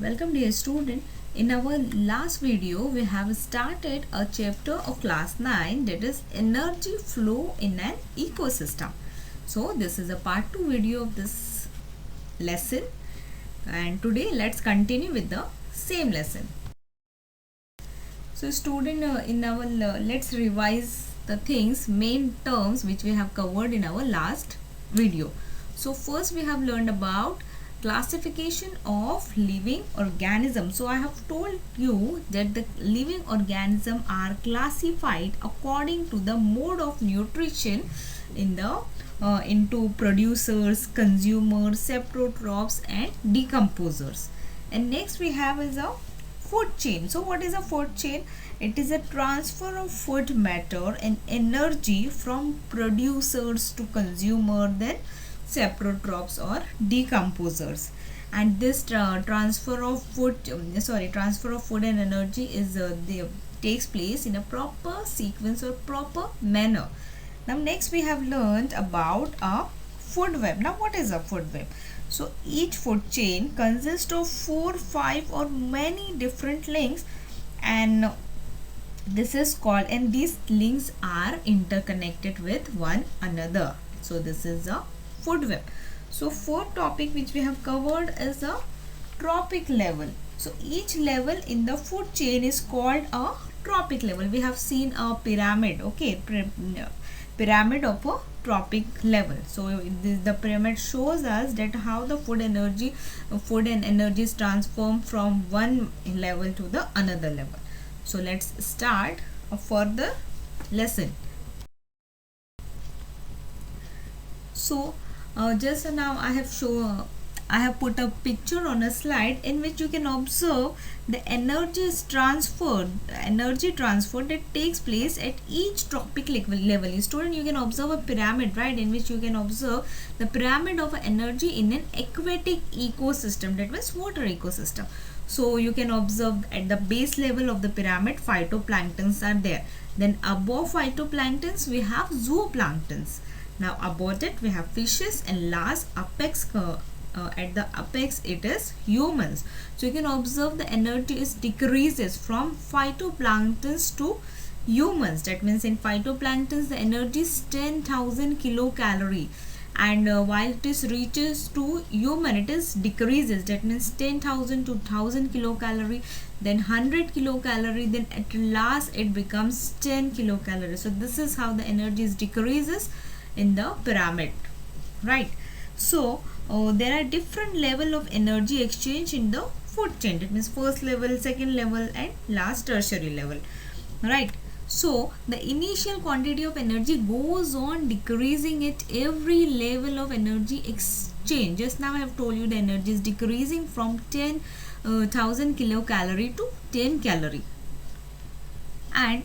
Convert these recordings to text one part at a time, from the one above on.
Welcome dear student. In our last video we have started a chapter of class 9, that is energy flow in an ecosystem. So this is a part 2 video of this lesson, and today let's continue with the same lesson. So student, let's revise the main terms which we have covered in our last video. So first we have learned about classification of living organisms. So I have told you that the living organisms are classified according to the mode of nutrition in the into producers, consumers, saprotrophs and decomposers. And next we have is a food chain. So what is a food chain? It is a transfer of food matter and energy from producers to consumer, then saprotrophs or decomposers. And this transfer of food and energy is takes place in a proper sequence or proper manner. Now next we have learned about a food web. Now what is a food web? So each food chain consists of 4, 5 or many different links, and this is called, and these links are interconnected with one another. So this is a food web. So fourth topic which we have covered is a trophic level. So each level in the food chain is called a trophic level. We have seen a pyramid, okay, pyramid of a trophic level. So the pyramid shows us that how the food and energy is transformed from one level to the another level. So let's start a further lesson. So just now I have put a picture on a slide in which you can observe the energy transfer that takes place at each trophic level. Student, you can observe a pyramid, right, in which you can observe the pyramid of energy in an aquatic ecosystem, that means water ecosystem. So you can observe at the base level of the pyramid phytoplanktons are there. Then above phytoplanktons we have zooplanktons. Now above it we have fishes, and last apex at the apex it is humans. So you can observe the energy is decreases from phytoplanktons to humans. That means in phytoplanktons the energy is 10,000 kilocalorie, and while it is reaches to human it is decreases. That means 10,000 to 1,000 kilocalorie, then 100 kilocalorie, then at last it becomes 10 kilocalorie. So this is how the energy is decreases in the pyramid, right? So there are different level of energy exchange in the food chain. That means first level, second level and last tertiary level, right? So the initial quantity of energy goes on decreasing at every level of energy exchange. Just now I have told you the energy is decreasing from 10,000 kilocalorie to 10 calorie. And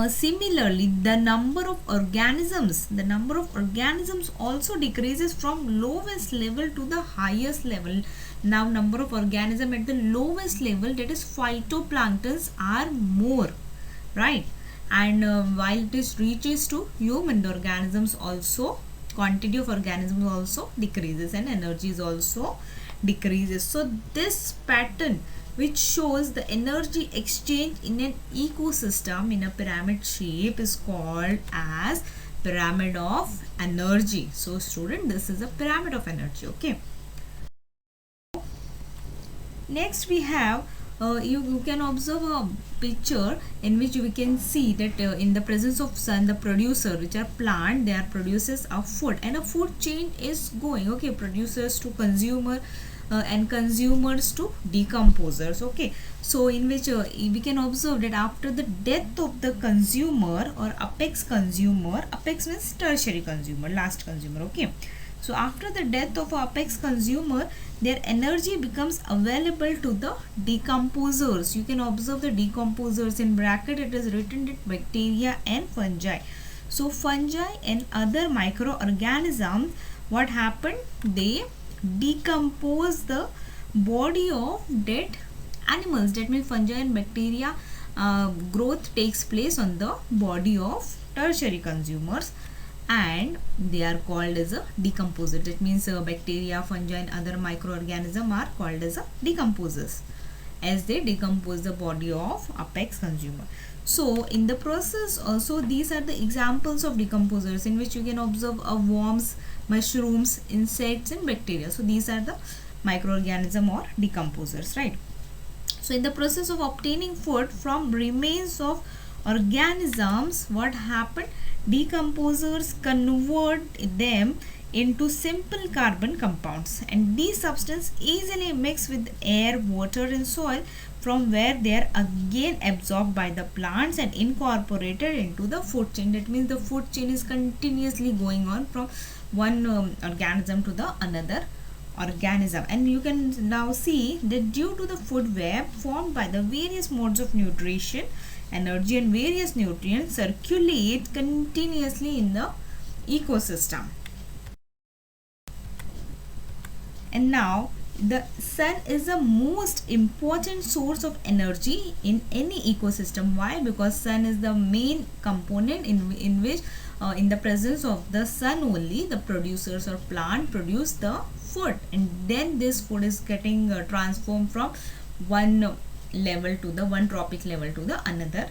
similarly the number of organisms also decreases from lowest level to the highest level. Now number of organisms at the lowest level, that is phytoplanktons, are more, right? And while it is reaches to human organisms, also quantity of organisms also decreases and energy is also decreases. So this pattern which shows the energy exchange in an ecosystem in a pyramid shape is called as pyramid of energy. So student, this is a pyramid of energy, okay? Next we have you can observe a picture in which we can see that in the presence of sun, the producer, which are plant, they are producers of food, and a food chain is going, okay, producers to consumer, and consumers to decomposers, okay? So in which we can observe that after the death of the consumer or apex means tertiary consumer, last consumer, okay? So after the death of apex consumer, their energy becomes available to the decomposers. You can observe the decomposers in bracket, it is written that bacteria and fungi. So fungi and other microorganisms, what happened? They decompose the body of dead animals. That means fungi and bacteria growth takes place on the body of tertiary consumers. and they are called as a decomposer. That means bacteria, fungi and other microorganisms are called as a decomposers, as they decompose the body of apex consumer. So in the process also, these are the examples of decomposers in which you can observe worms, mushrooms, insects and bacteria. So these are the microorganism or decomposers, right? So in the process of obtaining food from remains of organisms, what happened? Decomposers convert them into simple carbon compounds, and these substances easily mix with air, water and soil, from where they are again absorbed by the plants and incorporated into the food chain. That means the food chain is continuously going on from one organism to the another organism. And you can now see that due to the food web formed by the various modes of nutrition, energy and various nutrients circulate continuously in the ecosystem. And now the sun is the most important source of energy in any ecosystem. Why? Because sun is the main component in which in the presence of the sun only the producers or plant produce the food, and then this food is getting transformed from one level to the one tropic level to the another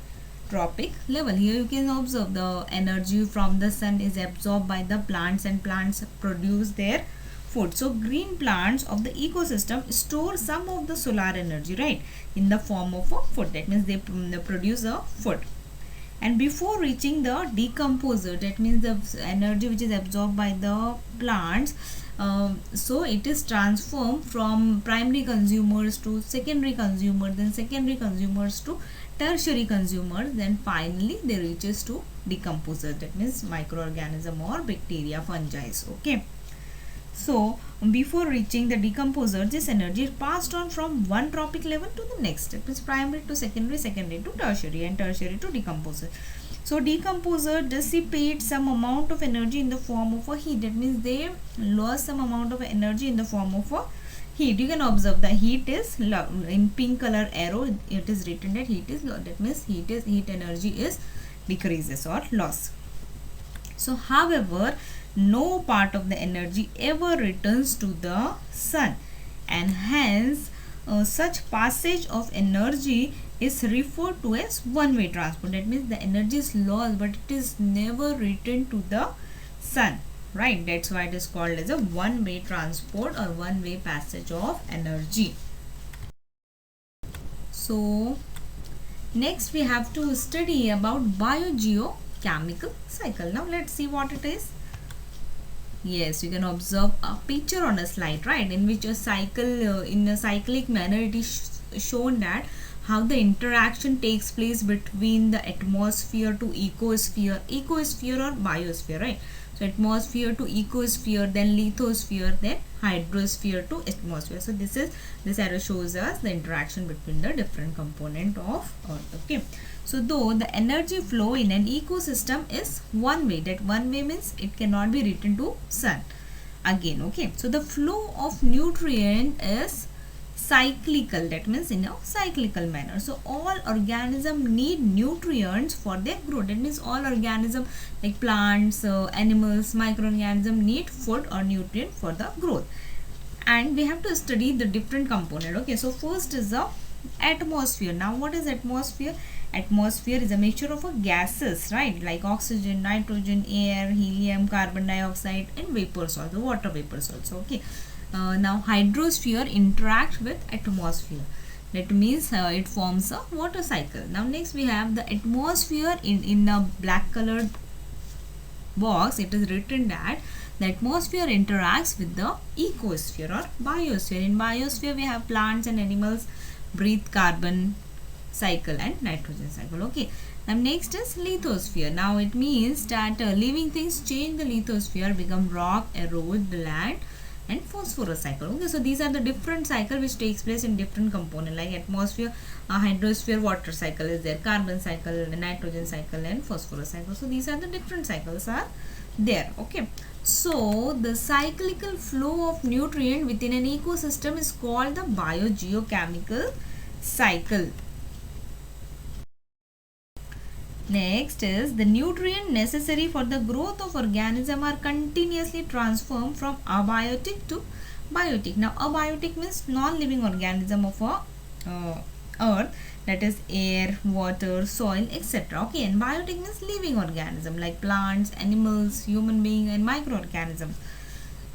tropic level. Here you can observe the energy from the sun is absorbed by the plants and plants produce their food. So green plants of the ecosystem store some of the solar energy, right, in the form of a food. That means they produce a food. And before reaching the decomposer, that means the energy which is absorbed by the plants, so it is transformed from primary consumers to secondary consumers, then secondary consumers to tertiary consumers, then finally they reaches to decomposer. That means microorganism or bacteria, fungi. Okay. So before reaching the decomposer, this energy is passed on from one tropic level to the next. It is primary to secondary, secondary to tertiary, and tertiary to decomposer. So decomposer dissipates some amount of energy in the form of a heat. That means they lose some amount of energy in the form of a heat. You can observe the heat is in pink color arrow. It is written that heat is low. That means heat energy is decreases or loss. So however, no part of the energy ever returns to the sun, and hence such passage of energy is referred to as one-way transport. That means the energy is lost but it is never returned to the sun, right? That's why it is called as a one-way transport or one-way passage of energy. So next we have to study about biogeochemical cycle. Now let's see what it is. Yes, you can observe a picture on a slide, right, in which a cycle, in a cyclic manner, it is shown that how the interaction takes place between the atmosphere to ecosphere or biosphere, right? So atmosphere to ecosphere, then lithosphere, then hydrosphere to atmosphere. So this arrow shows us the interaction between the different component of Earth. Okay. So though the energy flow in an ecosystem is one way, that one way means it cannot be written to sun again. Okay. So the flow of nutrient is cyclical, that means in a cyclical manner. So all organisms need nutrients for their growth. That means all organisms like plants, animals, microorganisms need food or nutrient for the growth. And we have to study the different component. Okay, so first is the atmosphere. Now what is atmosphere? Atmosphere is a mixture of gases, right, like oxygen, nitrogen, air, helium, carbon dioxide and vapors also, water vapors also. Okay. Now hydrosphere interacts with atmosphere. That means it forms a water cycle. Now next we have the atmosphere in a black colored box. It is written that the atmosphere interacts with the ecosphere or biosphere. In biosphere we have plants and animals breathe carbon cycle and nitrogen cycle. Okay. Now next is lithosphere. Now it means that living things change the lithosphere, become rock, erode the land and phosphorus cycle. Okay, so these are the different cycle which takes place in different component, like atmosphere, hydrosphere, water cycle is there, carbon cycle, nitrogen cycle and phosphorus cycle. So these are the different cycles are there. Okay, so the cyclical flow of nutrient within an ecosystem is called the biogeochemical cycle. Next is the nutrient necessary for the growth of organism are continuously transformed from abiotic to biotic. Now abiotic means non-living organism of a earth, that is air, water, soil, etc. Okay, and biotic means living organism like plants, animals, human being, and microorganisms.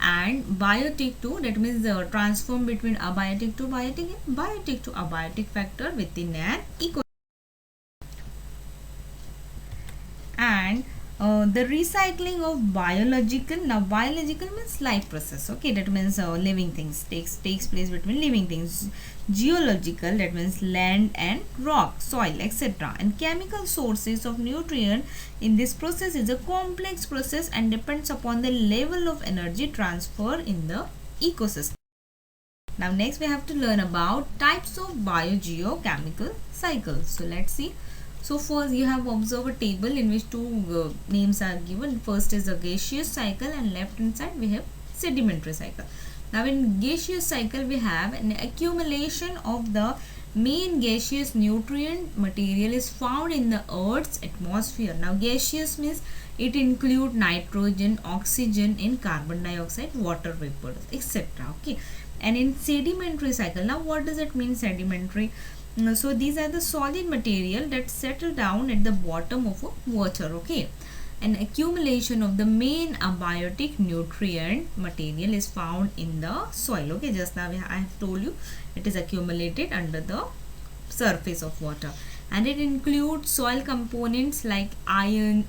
And biotic too, that means the transform between abiotic to biotic and biotic to abiotic factor within an ecosystem. And the recycling of biological, now biological means life process, okay, that means living things takes place between living things. Geological, that means land and rock, soil, etc. And chemical sources of nutrient in this process is a complex process and depends upon the level of energy transfer in the ecosystem. Now next we have to learn about types of biogeochemical cycles. So let's see. So first you have observed a table in which two names are given. First is a gaseous cycle and left hand side we have sedimentary cycle. Now in gaseous cycle we have an accumulation of the main gaseous nutrient material is found in the earth's atmosphere. Now gaseous means it include nitrogen, oxygen and carbon dioxide, water vapor, etc. Okay. And in sedimentary cycle, now what does it mean sedimentary? So these are the solid material that settle down at the bottom of a water, okay. An accumulation of the main abiotic nutrient material is found in the soil, okay. Just now I have told you it is accumulated under the surface of water, and it includes soil components like iron,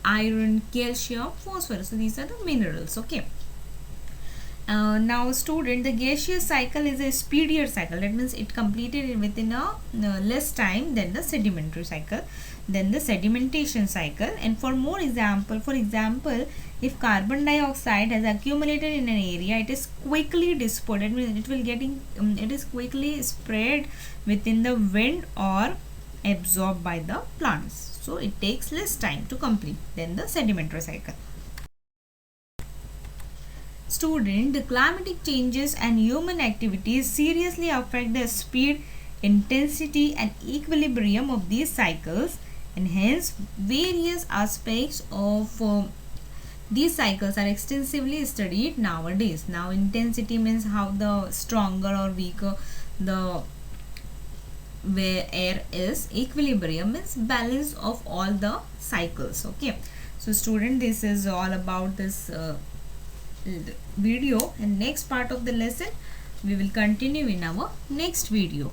calcium, phosphorus. So these are the minerals, okay. Now student, the gaseous cycle is a speedier cycle, that means it completed within a less time than the sedimentary cycle, then the sedimentation cycle. And for more example, for example, if carbon dioxide has accumulated in an area, it is quickly dispersed, that means it is quickly spread within the wind or absorbed by the plants, so it takes less time to complete than the sedimentary cycle. Student, the climatic changes and human activities seriously affect the speed, intensity and equilibrium of these cycles, and hence various aspects of these cycles are extensively studied nowadays. Now intensity means how the stronger or weaker the where air is. Equilibrium means balance of all the cycles, okay. So student, this is all about this video, and next part of the lesson we will continue in our next video.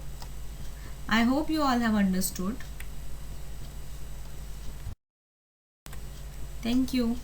I hope you all have understood. Thank you.